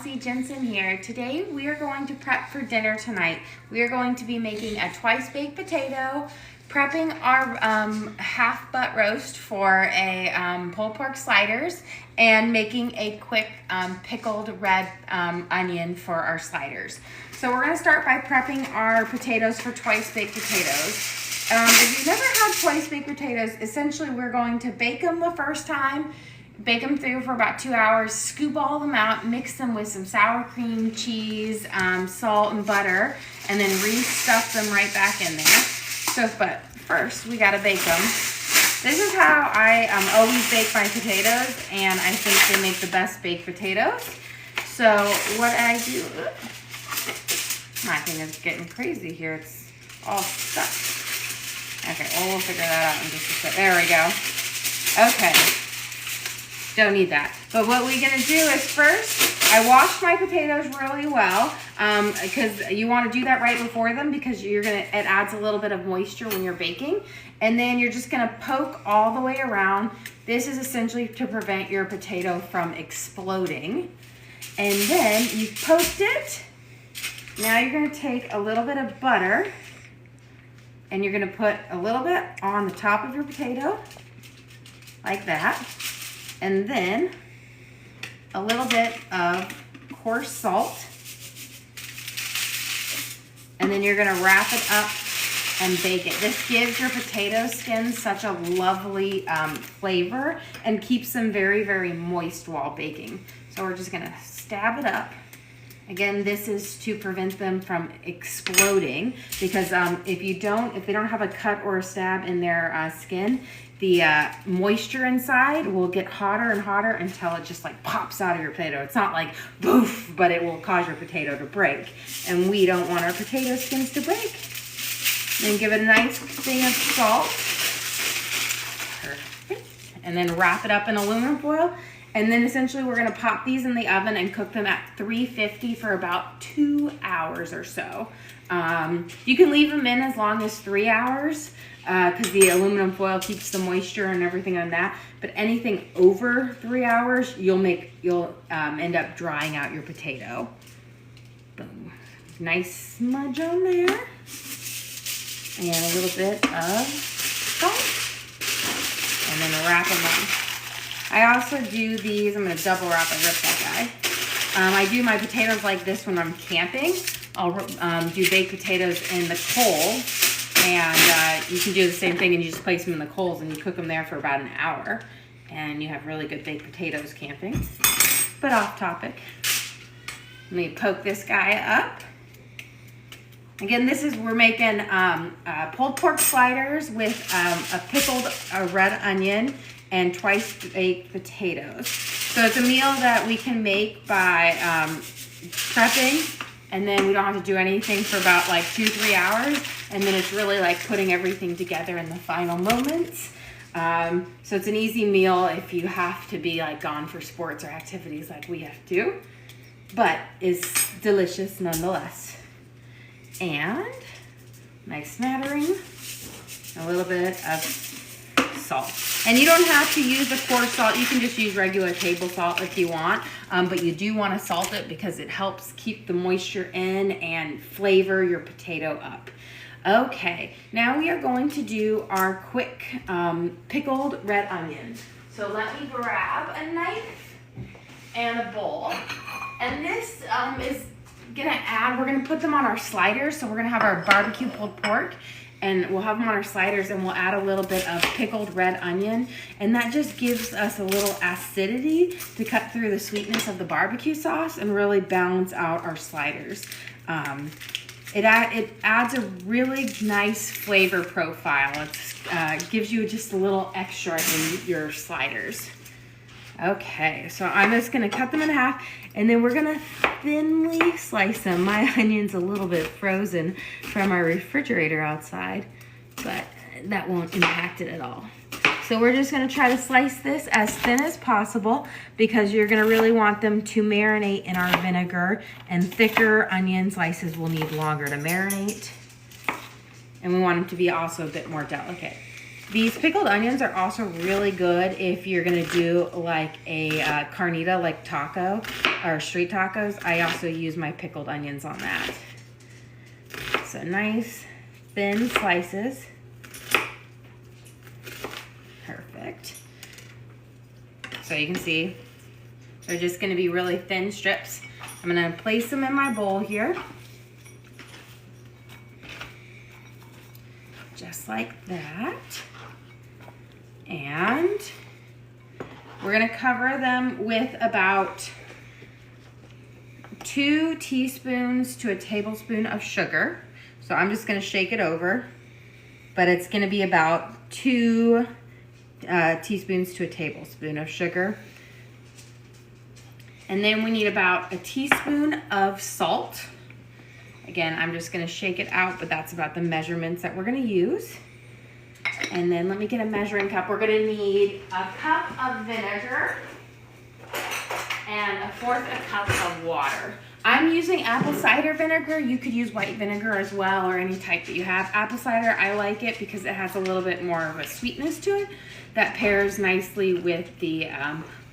Kelsey Jensen here. Today we are going to prep for dinner tonight. We are going to be making a twice baked potato, prepping our half butt roast for a pulled pork sliders, and making a quick pickled red onion for our sliders. So we're going to start by prepping our potatoes for twice baked potatoes. If you've never had twice baked potatoes, essentially we're going to bake them the first time, bake them through for about 2 hours, scoop all of them out, mix them with some sour cream, cheese, salt, and butter, and then re-stuff them right back in there. So, but first, we gotta bake them. This is how I always bake my potatoes, and I think they make the best baked potatoes. So, what I do, my thing is getting crazy here. It's all stuck. Okay, well, we'll figure that out in just a sec. There we go. Okay. Don't need that. But what we're gonna do is first, I washed my potatoes really well because you want to do that right before them because it adds a little bit of moisture when you're baking. And then you're just gonna poke all the way around. This is essentially to prevent your potato from exploding. And then you've poked it. Now you're gonna take a little bit of butter and you're gonna put a little bit on the top of your potato, like that. And then a little bit of coarse salt. And then you're gonna wrap it up and bake it. This gives your potato skin such a lovely flavor and keeps them very, very moist while baking. So we're just gonna stab it up. Again, this is to prevent them from exploding because if they don't have a cut or a stab in their skin, the moisture inside will get hotter and hotter until it just like pops out of your potato. It's not like boof, but it will cause your potato to break. And we don't want our potato skins to break. Then give it a nice thing of salt. Perfect. And then wrap it up in aluminum foil. And then essentially we're gonna pop these in the oven and cook them at 350 for about 2 hours or so. You can leave them in as long as 3 hours because the aluminum foil keeps the moisture and everything on that. But anything over 3 hours, you'll end up drying out your potato. Boom. Nice smudge on there. And a little bit of salt. And then wrap them on. I also do these, I'm gonna double wrap, I ripped that guy. I do my potatoes like this when I'm camping. I'll do baked potatoes in the coal, and you can do the same thing and you just place them in the coals and you cook them there for about an hour. And you have really good baked potatoes camping. But off topic. Let me poke this guy up. Again, we're making pulled pork sliders with a pickled red onion and twice baked potatoes. So it's a meal that we can make by prepping, and then we don't have to do anything for about like 2-3 hours, and then it's really like putting everything together in the final moments. So it's an easy meal if you have to be like gone for sports or activities like we have to, but is delicious nonetheless. And nice smattering, a little bit of salt. And you don't have to use the coarse salt. You can just use regular table salt if you want, but you do want to salt it because it helps keep the moisture in and flavor your potato up. Okay, now we are going to do our quick pickled red onion. So let me grab a knife and a bowl. And this is we're gonna put them on our sliders. So we're gonna have our barbecue pulled pork, and we'll have them on our sliders, and we'll add a little bit of pickled red onion, and that just gives us a little acidity to cut through the sweetness of the barbecue sauce and really balance out our sliders. It adds a really nice flavor profile. It gives you just a little extra in your sliders. Okay, so I'm just gonna cut them in half, and then we're gonna thinly slice them. My onion's a little bit frozen from our refrigerator outside, but that won't impact it at all. So we're just gonna try to slice this as thin as possible because you're gonna really want them to marinate in our vinegar, and thicker onion slices will need longer to marinate. And we want them to be also a bit more delicate. These pickled onions are also really good if you're gonna do like a carnita, like taco or street tacos. I also use my pickled onions on that. So nice thin slices. Perfect. So you can see they're just gonna be really thin strips. I'm gonna place them in my bowl here. Just like that. And we're gonna cover them with about 2 teaspoons to a tablespoon of sugar. So I'm just gonna shake it over, but it's gonna be about 2 teaspoons to a tablespoon of sugar. And then we need about a teaspoon of salt. Again, I'm just gonna shake it out, but that's about the measurements that we're gonna use. And then let me get a measuring cup. We're gonna need a cup of vinegar and 1/4 a cup of water. I'm using apple cider vinegar. You could use white vinegar as well, or any type that you have. Apple cider, I like it because it has a little bit more of a sweetness to it that pairs nicely with the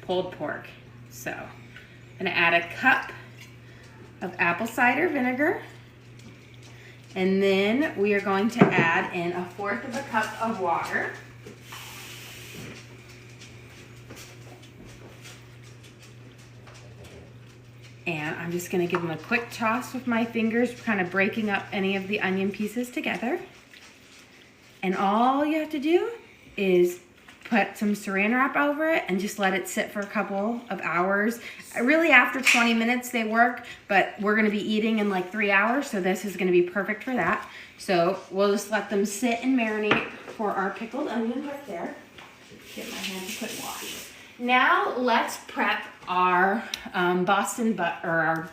pulled pork. So I'm gonna add a cup of apple cider vinegar. And then we are going to add in 1/4 of a cup of water. And I'm just gonna give them a quick toss with my fingers, kind of breaking up any of the onion pieces together. And all you have to do is put some saran wrap over it and just let it sit for a couple of hours. Really after 20 minutes they work, but we're gonna be eating in like 3 hours, so this is gonna be perfect for that. So we'll just let them sit and marinate for our pickled onions right there. Get my hands a quick wash. Now let's prep our Boston butt, or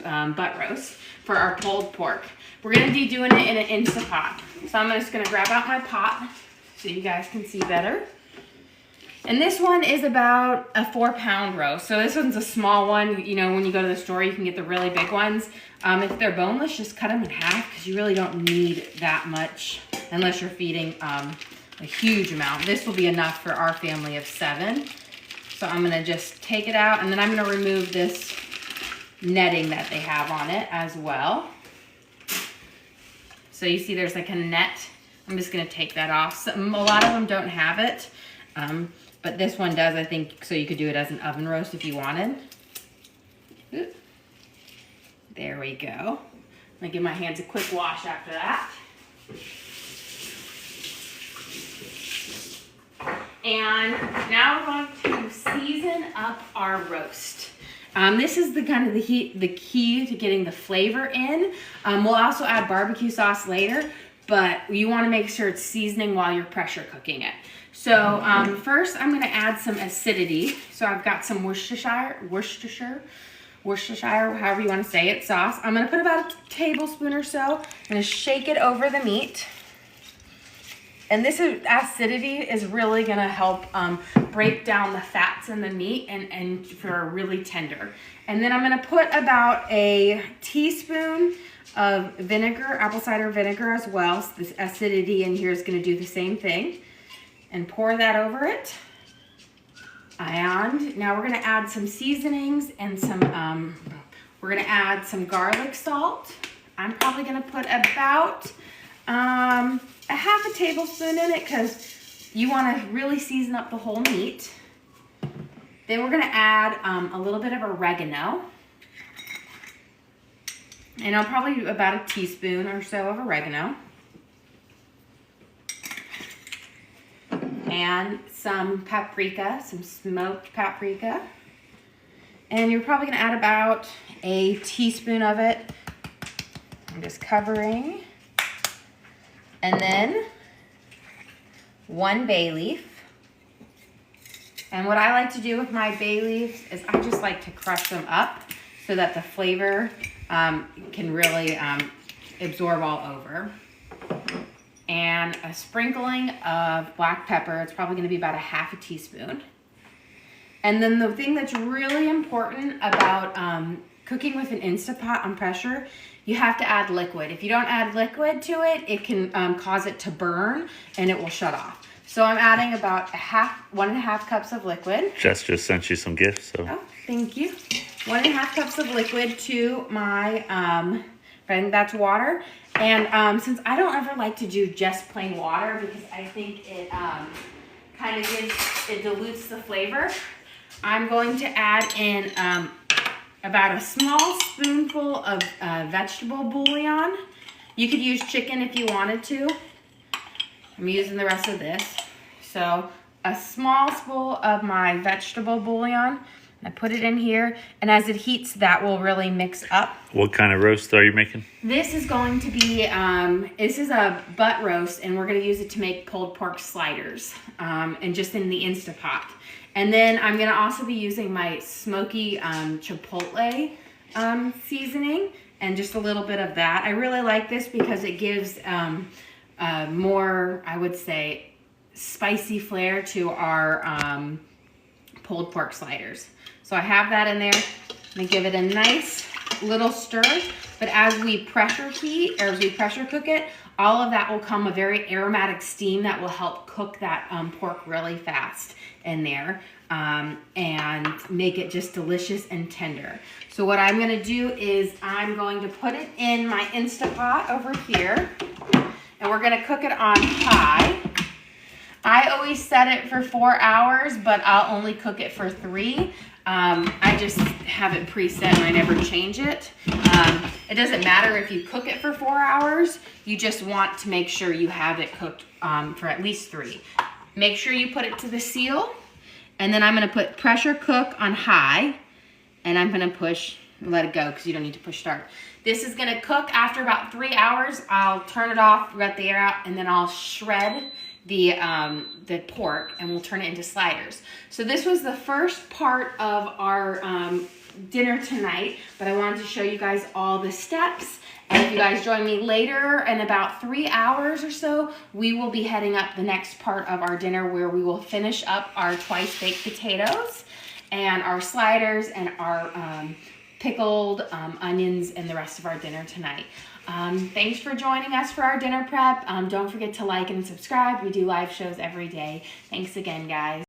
our butt roast for our pulled pork. We're gonna be doing it in an Instant Pot. So I'm just gonna grab out my pot so you guys can see better. And this one is about a 4-pound roast. So this one's a small one. You know, when you go to the store, you can get the really big ones. If they're boneless, just cut them in half because you really don't need that much unless you're feeding a huge amount. This will be enough for our family of 7. So I'm gonna just take it out, and then I'm gonna remove this netting that they have on it as well. So you see there's like a net. I'm just gonna take that off. So, a lot of them don't have it. But this one does, I think, so you could do it as an oven roast if you wanted. Ooh. There we go. I'm gonna give my hands a quick wash after that. And now we're going to season up our roast. This is the kind of the key to getting the flavor in. We'll also add barbecue sauce later, but you want to make sure it's seasoning while you're pressure cooking it. So first I'm going to add some acidity. So I've got some Worcestershire, however you want to say it, sauce. I'm going to put about a tablespoon or so. I'm going to shake it over the meat. And this acidity is really going to help break down the fats in the meat and for really tender. And then I'm going to put about a teaspoon of vinegar, apple cider vinegar as well. So this acidity in here is going to do the same thing. And pour that over it. And now we're going to add some seasonings and some, we're going to add some garlic salt. I'm probably going to put about a 1/2 tablespoon in it because you want to really season up the whole meat. Then we're going to add a little bit of oregano. And I'll probably do about a teaspoon or so of oregano. And some paprika, some smoked paprika. And you're probably going to add about a teaspoon of it. I'm just covering. And then 1 bay leaf. And what I like to do with my bay leaves is I just like to crush them up so that the flavor can really absorb all over. And a sprinkling of black pepper. It's probably going to be about a 1/2 teaspoon. And then the thing that's really important about cooking with an Instant Pot on pressure, you have to add liquid. If you don't add liquid to it, it can cause it to burn and it will shut off. So I'm adding about 1.5 cups of liquid. Jess just sent you some gifts, so. Oh, thank you. 1.5 cups of liquid to my, I think that's water. And since I don't ever like to do just plain water because I think it kind of dilutes the flavor, I'm going to add in about a small spoonful of vegetable bouillon. You could use chicken if you wanted to. I'm using the rest of this. So a small spoon of my vegetable bouillon. I put it in here, and as it heats, that will really mix up. What kind of roast are you making? This is going to be, this is a butt roast, and we're going to use it to make pulled pork sliders, and just in the Instapot. And then I'm going to also be using my smoky chipotle seasoning, and just a little bit of that. I really like this because it gives more, I would say, spicy flair to our pulled pork sliders. So I have that in there. I'm gonna give it a nice little stir, but as we pressure cook it, all of that will come a very aromatic steam that will help cook that pork really fast in there and make it just delicious and tender. So what I'm gonna do is I'm going to put it in my Instapot over here, and we're gonna cook it on high. I always set it for 4 hours, but I'll only cook it for 3. I just have it preset and I never change it. It doesn't matter if you cook it for 4 hours. You just want to make sure you have it cooked for at least 3. Make sure you put it to the seal, and then I'm gonna put pressure cook on high, and I'm gonna let it go because you don't need to push start. This is gonna cook after about 3 hours. I'll turn it off, let the air out, and then I'll shred the pork, and we'll turn it into sliders. So this was the first part of our dinner tonight, but I wanted to show you guys all the steps. And if you guys join me later in about 3 hours or so, we will be heading up the next part of our dinner where we will finish up our twice baked potatoes and our sliders and our pickled onions and the rest of our dinner tonight. Thanks for joining us for our dinner prep. Don't forget to like and subscribe. We do live shows every day. Thanks again, guys.